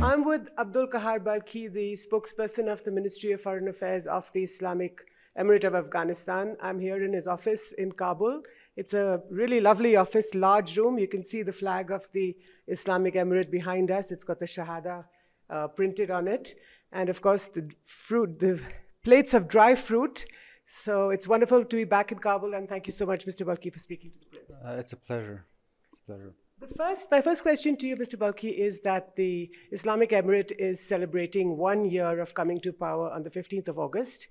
I'm with Abdul Qahar, the spokesperson of the Ministry of Foreign Affairs of the Islamic Emirate of Afghanistan. I'm here in his office in Kabul. It's a really lovely office, large room. You can see the flag of the Islamic Emirate behind us. It's got the Shahada printed on it. And of course, the plates of dry fruit. So it's wonderful to be back in Kabul. And thank you so much, Mr. Balki, for speaking to the press. It's a pleasure. It's a pleasure. My first question to you, Mr. Balki, is that the Islamic Emirate is celebrating 1 year of coming to power on the 15th of August.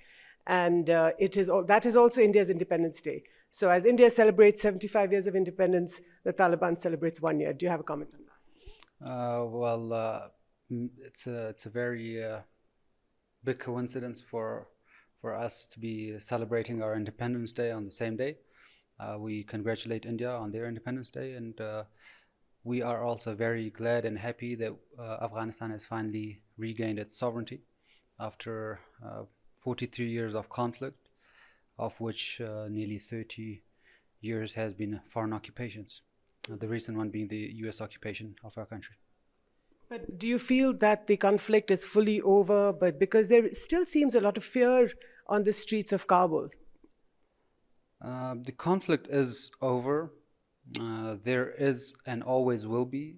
And that is also India's Independence Day. So as India celebrates 75 years of independence, the Taliban celebrates 1 year. Do you have a comment on that? It's a very big coincidence for us to be celebrating our Independence Day on the same day. We congratulate India on their Independence Day, and we are also very glad and happy that Afghanistan has finally regained its sovereignty after 43 years of conflict, of which nearly 30 years has been foreign occupations, the recent one being the US occupation of our country. But do you feel that the conflict is fully over, but because there still seems a lot of fear on the streets of Kabul? The conflict is over. There is and always will be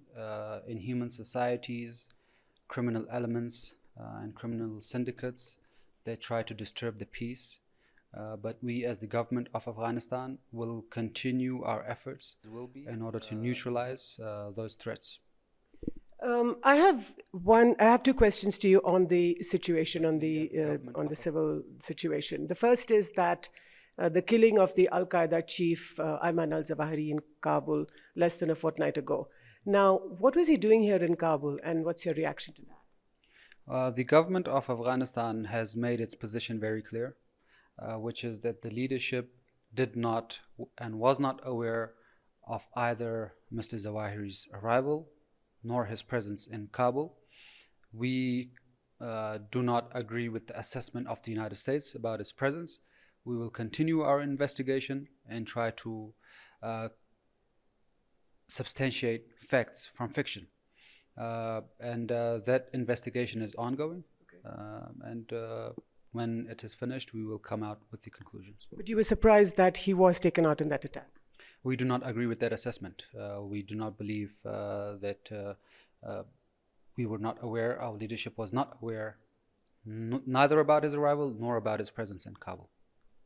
in human societies criminal elements and criminal syndicates that try to disturb the peace. But we as the government of Afghanistan will continue our efforts in order to neutralize those threats. I have two questions to you on the situation, on the civil situation. The first is that the killing of the Al-Qaeda chief Ayman al-Zawahiri in Kabul less than a fortnight ago. Now, what was he doing here in Kabul, and what's your reaction to that? The government of Afghanistan has made its position very clear, which is that the leadership did not and was not aware of either Mr. Zawahiri's arrival nor his presence in Kabul. We do not agree with the assessment of the United States about his presence. We will continue our investigation and try to substantiate facts from fiction. That investigation is ongoing. Okay. When it is finished, we will come out with the conclusions. But you were surprised that he was taken out in that attack? We do not agree with that assessment. We do not believe that we were not aware, our leadership was not aware, neither about his arrival nor about his presence in Kabul.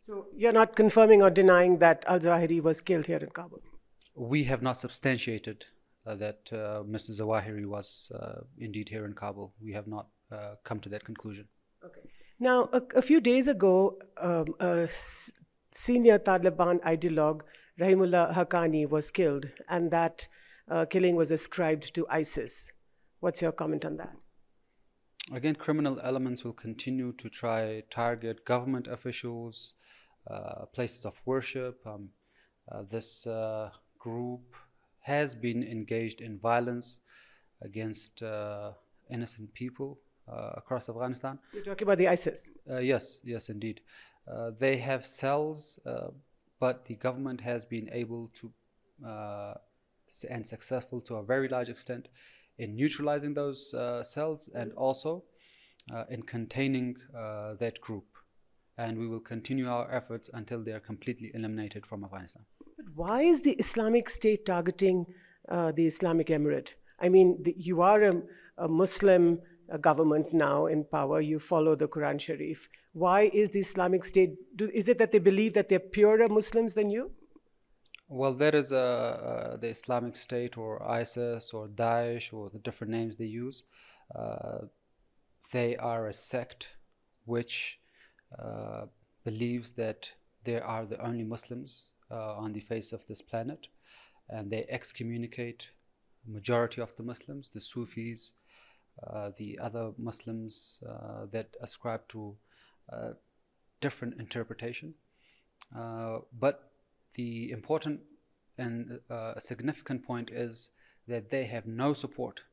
So you're not confirming or denying that al-Zawahiri was killed here in Kabul? We have not substantiated that Mr. Zawahiri was indeed here in Kabul. We have not come to that conclusion. Okay. Now, a few days ago, a senior Taliban ideologue, Rahimullah Haqqani, was killed, and that killing was ascribed to ISIS. What's your comment on that? Again, criminal elements will continue to target government officials, places of worship. This group has been engaged in violence against innocent people across Afghanistan. You're talking about the ISIS? Yes, indeed. They have cells, but the government has been able to and successful to a very large extent in neutralizing those cells and also in containing that group. And we will continue our efforts until they are completely eliminated from Afghanistan. But why is the Islamic State targeting the Islamic Emirate? I mean, you are a Muslim government now in power. You follow the Quran Sharif. Why is the Islamic State, is it that they believe that they're purer Muslims than you? Well, there is the Islamic State or ISIS or Daesh or the different names they use. They are a sect which believes that they are the only Muslims on the face of this planet, and they excommunicate the majority of the Muslims, the Sufis, the other Muslims that ascribe to different interpretation. But the important and significant point is that they have no support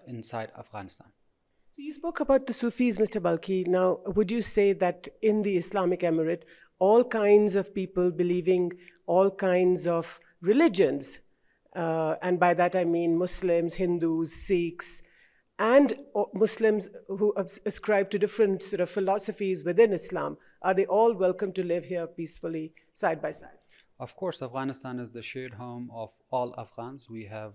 inside Afghanistan. So you spoke about the Sufis, Mr. Balki. Now, would you say that in the Islamic Emirate, all kinds of people believing all kinds of religions, and by that I mean Muslims, Hindus, Sikhs, and Muslims who ascribe to different sort of philosophies within Islam, are they all welcome to live here peacefully side by side? Of course, Afghanistan is the shared home of all Afghans. We have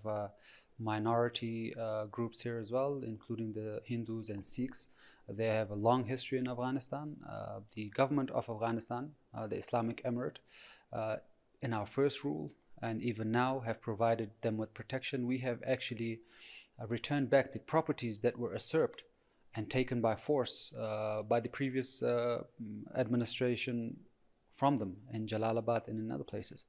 minority groups here as well, including the Hindus and Sikhs. They have a long history in Afghanistan. The government of Afghanistan, the Islamic Emirate, in our first rule and even now have provided them with protection. We have actually returned back the properties that were usurped and taken by force by the previous administration from them in Jalalabad and in other places.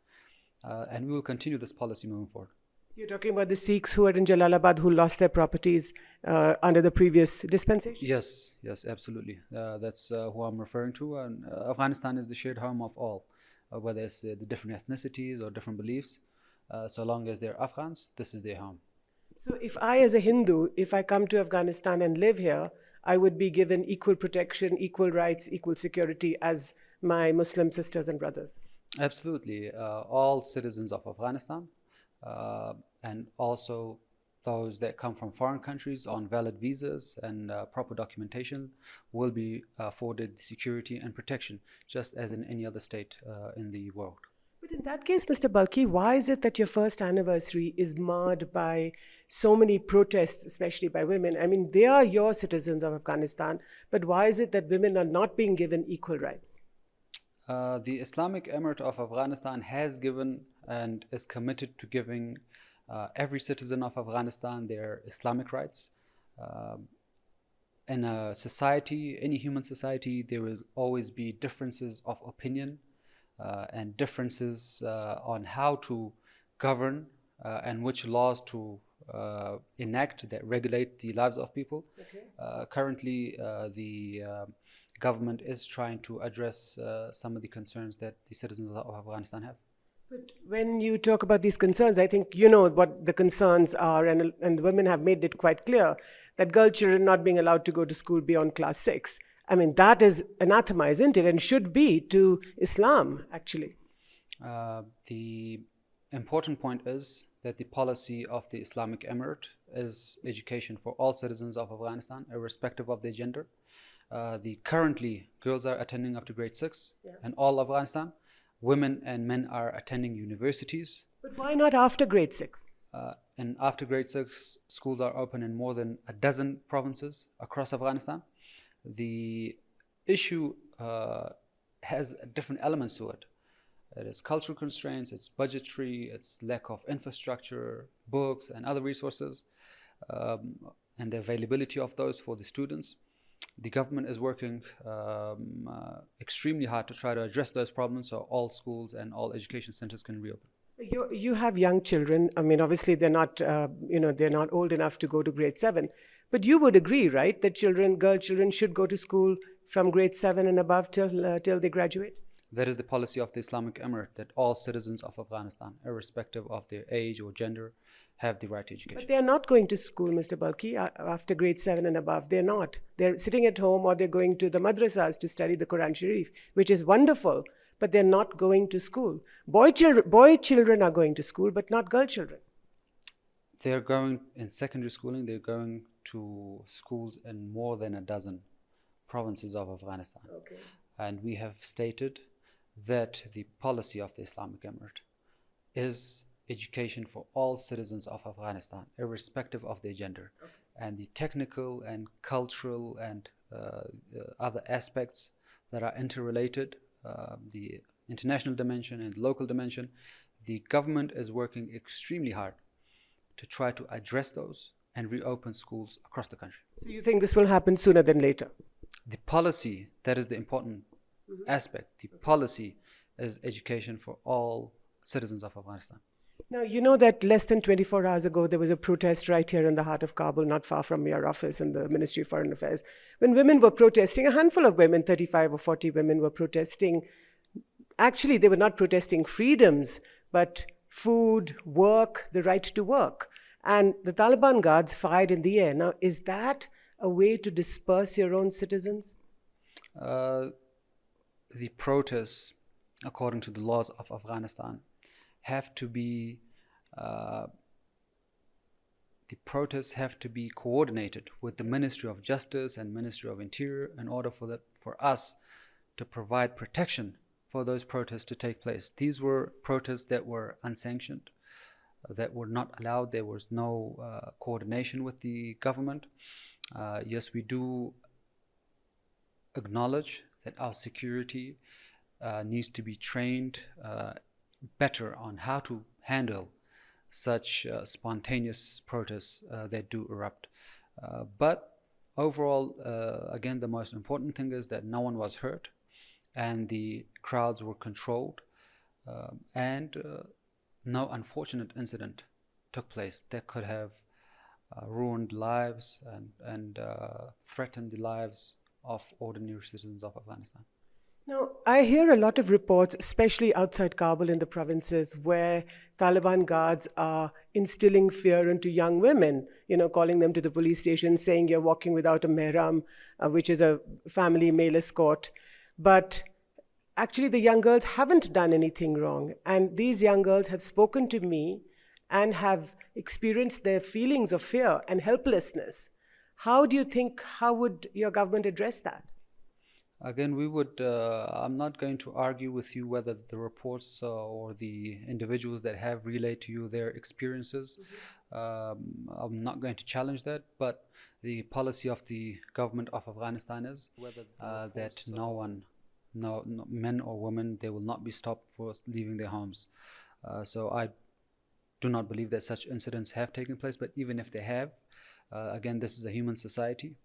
And we will continue this policy moving forward. You're talking about the Sikhs who are in Jalalabad who lost their properties under the previous dispensation? Yes, absolutely. That's who I'm referring to. And Afghanistan is the shared home of all, whether it's the different ethnicities or different beliefs. So long as they're Afghans, this is their home. So if I, as a Hindu, if I come to Afghanistan and live here, I would be given equal protection, equal rights, equal security as my Muslim sisters and brothers? Absolutely. All citizens of Afghanistan and also those that come from foreign countries on valid visas and proper documentation will be afforded security and protection, just as in any other state in the world. But in that case, Mr. Balki, why is it that your first anniversary is marred by so many protests, especially by women? I mean, they are your citizens of Afghanistan, but why is it that women are not being given equal rights? The Islamic Emirate of Afghanistan has given and is committed to giving every citizen of Afghanistan their Islamic rights. In a society, any human society, there will always be differences of opinion and differences on how to govern and which laws to enact that regulate the lives of people. Okay. Currently, the government is trying to address some of the concerns that the citizens of Afghanistan have. But when you talk about these concerns, I think you know what the concerns are, and the women have made it quite clear that girl children not being allowed to go to school beyond class 6. I mean, that is anathema, isn't it? And should be to Islam, actually. The important point is that the policy of the Islamic Emirate is education for all citizens of Afghanistan, irrespective of their gender. Currently, girls are attending up to grade 6 in all Afghanistan. Women and men are attending universities. But why not after grade 6? And after grade 6, schools are open in more than a dozen provinces across Afghanistan. The issue has different elements to it. It is cultural constraints, it's budgetary, it's lack of infrastructure, books and other resources, and the availability of those for the students. The government is working extremely hard to try to address those problems so all schools and all education centers can reopen. You have young children. I mean, obviously they're not, they're not old enough to go to grade 7. But you would agree, right, that girl children should go to school from grade 7 and above till they graduate? That is the policy of the Islamic Emirate, that all citizens of Afghanistan, irrespective of their age or gender, have the right to education. But they are not going to school, Mr. Balki, after grade 7 and above. They're not. They're sitting at home or they're going to the madrasas to study the Quran Sharif, which is wonderful, but they're not going to school. Boy children are going to school, but not girl children. They're going in secondary schooling, they're going to schools in more than a dozen provinces of Afghanistan. Okay. And we have stated that the policy of the Islamic Emirate is education for all citizens of Afghanistan, irrespective of their gender. Okay. And the technical and cultural and other aspects that are interrelated, the international dimension and local dimension, the government is working extremely hard to try to address those and reopen schools across the country. So you think this will happen sooner than later? The policy, that is the important aspect. The policy is education for all citizens of Afghanistan. Now, you know that less than 24 hours ago, there was a protest right here in the heart of Kabul, not far from your office in the Ministry of Foreign Affairs. When women were protesting, a handful of women, 35 or 40 women were protesting. Actually, they were not protesting freedoms, but food, work, the right to work. And the Taliban guards fired in the air. Now, is that a way to disperse your own citizens? The protests, according to the laws of Afghanistan, have to be the protests have to be coordinated with the Ministry of Justice and Ministry of Interior in order for us to provide protection for those protests to take place. These were protests that were unsanctioned, that were not allowed. There was no coordination with the government. Yes, we do acknowledge that our security needs to be trained better on how to handle such spontaneous protests that do erupt. But overall, again, the most important thing is that no one was hurt and the crowds were controlled, and no unfortunate incident took place that could have ruined lives and threatened the lives of ordinary citizens of Afghanistan. Now, I hear a lot of reports, especially outside Kabul in the provinces, where Taliban guards are instilling fear into young women, calling them to the police station, saying you're walking without a mehram, which is a family male escort. But actually, the young girls haven't done anything wrong. And these young girls have spoken to me and have experienced their feelings of fear and helplessness. How would your government address that? Again, I'm not going to argue with you whether the reports or the individuals that have relayed to you their experiences. I'm not going to challenge that, but the policy of the government of Afghanistan is that no men or women, they will not be stopped for leaving their homes. So I do not believe that such incidents have taken place, but even if they have, again, this is a human society.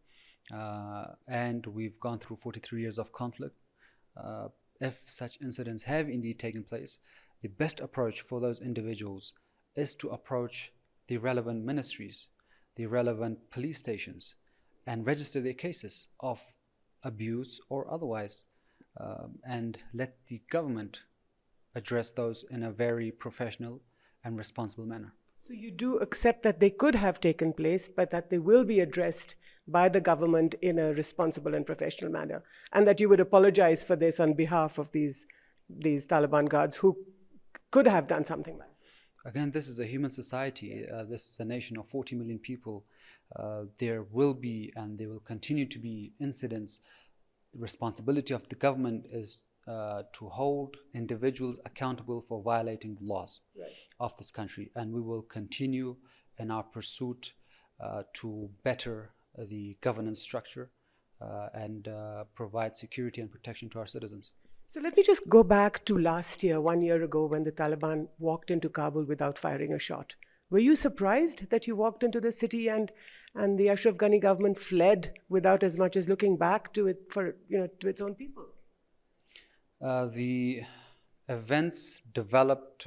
And we've gone through 43 years of conflict. If such incidents have indeed taken place, the best approach for those individuals is to approach the relevant ministries, the relevant police stations, and register their cases of abuse or otherwise, and let the government address those in a very professional and responsible manner. So you do accept that they could have taken place, but that they will be addressed by the government in a responsible and professional manner, and that you would apologize for this on behalf of these Taliban guards who could have done something like that. Again, this is a human society. This is a nation of 40 million people. There will be and there will continue to be incidents. The responsibility of the government is to hold individuals accountable for violating the laws of this country, and we will continue in our pursuit to better the governance structure and provide security and protection to our citizens. So let me just go back to last year, 1 year ago, when the Taliban walked into Kabul without firing a shot. Were you surprised that you walked into the city and the Ashraf Ghani government fled without as much as looking back to its own people? The events developed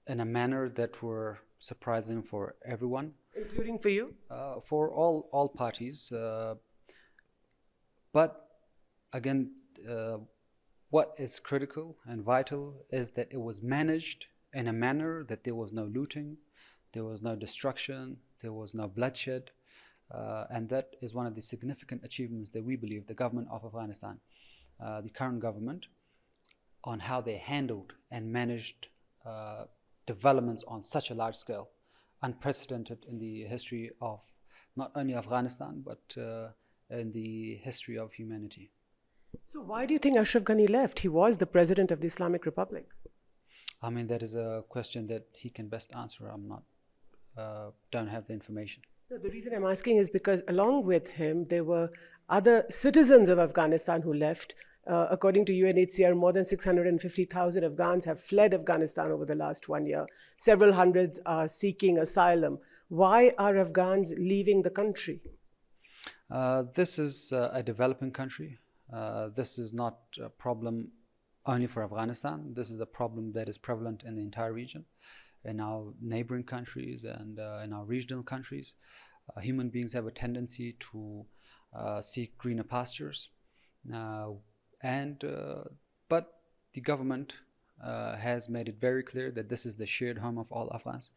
in a manner that were surprising for everyone. Including for you? For all parties. But again, what is critical and vital is that it was managed in a manner that there was no looting, there was no destruction, there was no bloodshed. And that is one of the significant achievements that we believe the government of Afghanistan, the current government, on how they handled and managed developments on such a large scale, unprecedented in the history of not only Afghanistan, but in the history of humanity. So why do you think Ashraf Ghani left? He was the president of the Islamic Republic. I mean, that is a question that he can best answer. I'm not, don't have the information. No, the reason I'm asking is because along with him, there were other citizens of Afghanistan who left. According to UNHCR, more than 650,000 Afghans have fled Afghanistan over the last 1 year. Several hundreds are seeking asylum. Why are Afghans leaving the country? This is a developing country. This is not a problem only for Afghanistan. This is a problem that is prevalent in the entire region, in our neighboring countries and in our regional countries. Human beings have a tendency to seek greener pastures. But the government has made it very clear that this is the shared home of all Afghans.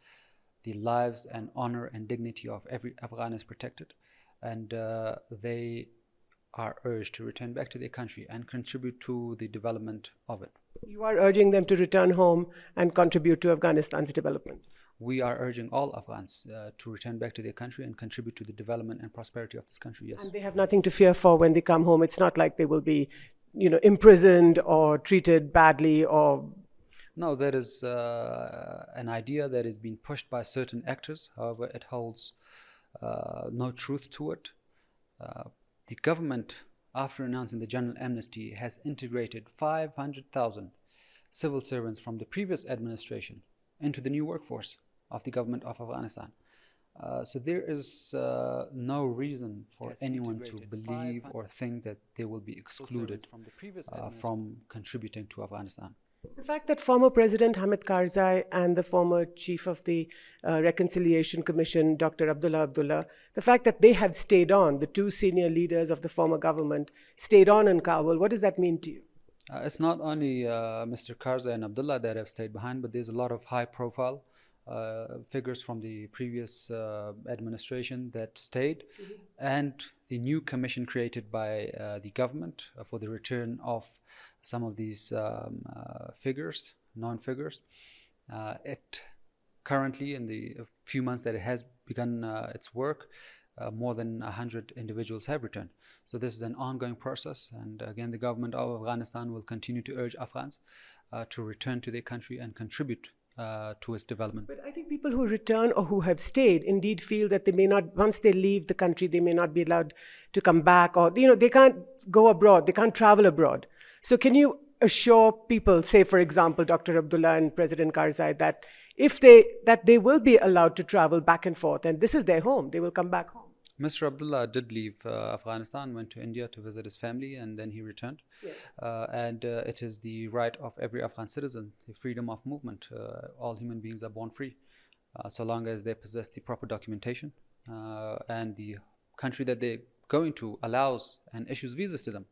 The lives and honor and dignity of every Afghan is protected, and they are urged to return back to their country and contribute to the development of it. You are urging them to return home and contribute to Afghanistan's development. we are urging all Afghans to return back to their country and contribute to the development and prosperity of this country. Yes. And they have nothing to fear for when they come home. It's not like they will be, imprisoned or treated badly or. No, there is an idea that is being pushed by certain actors. However, it holds no truth to it. The government, after announcing the general amnesty, has integrated 500,000 civil servants from the previous administration into the new workforce of the government of Afghanistan. So there is no reason for anyone to believe or think that they will be excluded from contributing to Afghanistan. The fact that former President Hamid Karzai and the former chief of the Reconciliation Commission, Dr. Abdullah, the fact that they have stayed on, the two senior leaders of the former government stayed on in Kabul, what does that mean to you? It's not only Mr. Karzai and Abdullah that have stayed behind, but there's a lot of high-profile figures from the previous administration that stayed, and the new commission created by the government for the return of some of these figures, known figures. It currently, in the few months that it has begun its work, more than 100 individuals have returned. So this is an ongoing process, and again, the government of Afghanistan will continue to urge Afghans to return to their country and contribute to its development. But I think people who return or who have stayed indeed feel that they may not, once they leave the country, they may not be allowed to come back, or they can't go abroad, they can't travel abroad. So can you assure people, say for example, Dr. Abdullah and President Karzai, that that they will be allowed to travel back and forth, and this is their home, they will come back home? Mr. Abdullah did leave Afghanistan, went to India to visit his family, and then he returned. Yes. And it is the right of every Afghan citizen, the freedom of movement. All human beings are born free, so long as they possess the proper documentation, and the country that they're going to allows and issues visas to them.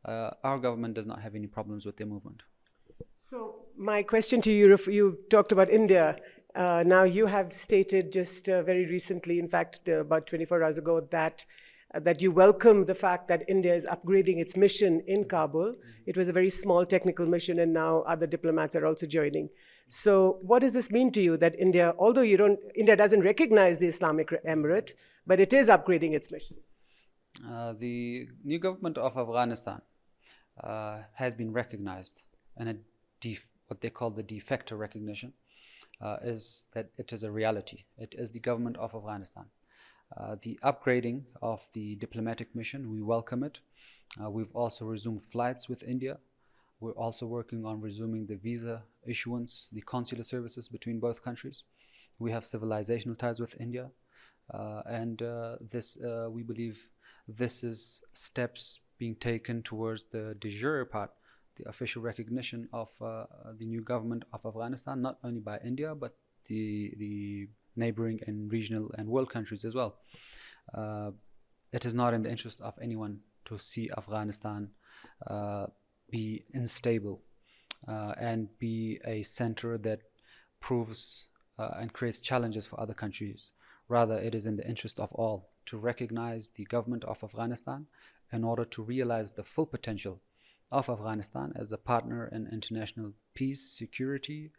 Our government does not have any problems with their movement. So my question to you, you talked about India. Now you have stated just very recently, in fact, about 24 hours ago, that you welcome the fact that India is upgrading its mission in Kabul. It was a very small technical mission, and now other diplomats are also joining. So what does this mean to you, that India, although India doesn't recognize the Islamic Emirate, but it is upgrading its mission? The new government of Afghanistan has been recognized, and what they call the de facto recognition is that it is a reality. It is the government of Afghanistan. The upgrading of the diplomatic mission, we welcome it. We've also resumed flights with India. We're also working on resuming the visa issuance, the consular services between both countries. We have civilizational ties with India, and we believe this is steps being taken towards the de jure part, the official recognition of the new government of Afghanistan, not only by India, but the neighboring and regional and world countries as well. It is not in the interest of anyone to see Afghanistan be unstable and be a center that proves and creates challenges for other countries. Rather, it is in the interest of all to recognize the government of Afghanistan in order to realize the full potential of Afghanistan as a partner in international peace, security,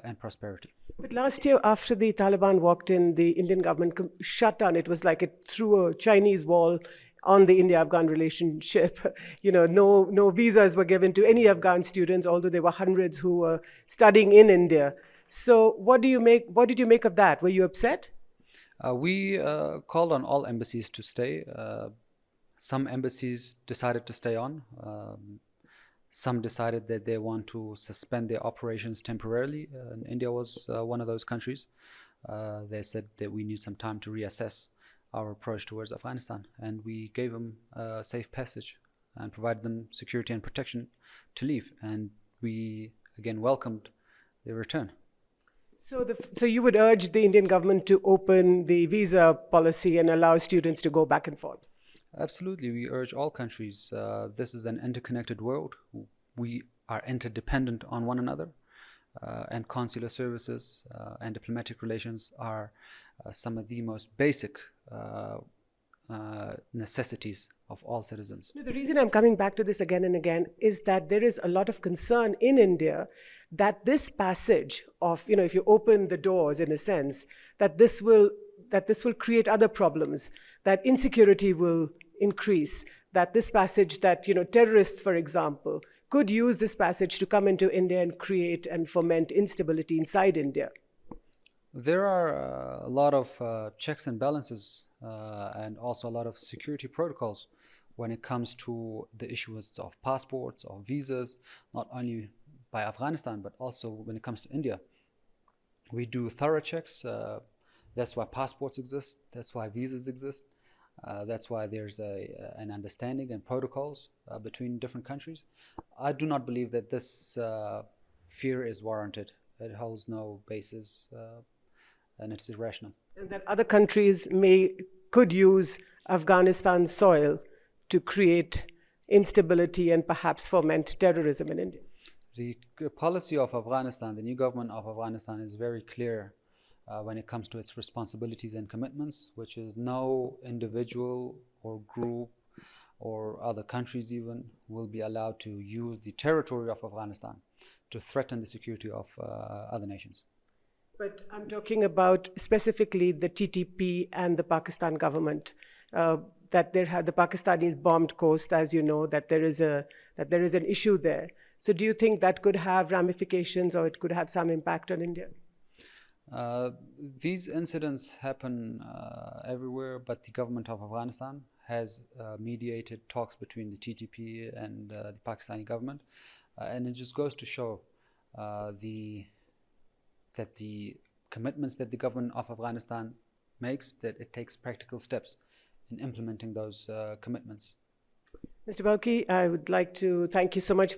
and prosperity. But last year, after the Taliban walked in, the Indian government shut down. It was like it threw a Chinese wall on the India-Afghan relationship. No visas were given to any Afghan students, although there were hundreds who were studying in India. So what did you make of that? Were you upset? We called on all embassies to stay. Some embassies decided to stay on. Some decided that they want to suspend their operations temporarily. And India was one of those countries. They said that we need some time to reassess our approach towards Afghanistan. And we gave them a safe passage and provided them security and protection to leave. And we, again, welcomed their return. So you would urge the Indian government to open the visa policy and allow students to go back and forth? Absolutely. We urge all countries. This is an interconnected world. We are interdependent on one another. And consular services and diplomatic relations are some of the most basic necessities of all citizens. The reason I'm coming back to this again and again is that there is a lot of concern in India that this passage of, if you open the doors in a sense, that this will create other problems, that insecurity will increase, that this passage, that terrorists, for example, could use this passage to come into India and create and foment instability inside India? There are a lot of checks and balances and also a lot of security protocols when it comes to the issuance of passports or visas, not only by Afghanistan, but also when it comes to India. We do thorough checks. That's why passports exist. That's why visas exist. That's why there's an understanding and protocols between different countries. I do not believe that this fear is warranted. It holds no basis and it's irrational. And that other countries could use Afghanistan's soil to create instability and perhaps foment terrorism in India. The policy of Afghanistan, the new government of Afghanistan, is very clear when it comes to its responsibilities and commitments, which is no individual or group or other countries even will be allowed to use the territory of Afghanistan to threaten the security of other nations. But I'm talking about specifically the TTP and the Pakistan government, that the Pakistanis bombed coast, as you know, that there is an issue there. So do you think that could have ramifications or it could have some impact on India? These incidents happen everywhere, but the government of Afghanistan has mediated talks between the TTP and the Pakistani government, and it just goes to show that the commitments that the government of Afghanistan makes, that it takes practical steps in implementing those commitments. Mr. Balki, I would like to thank you so much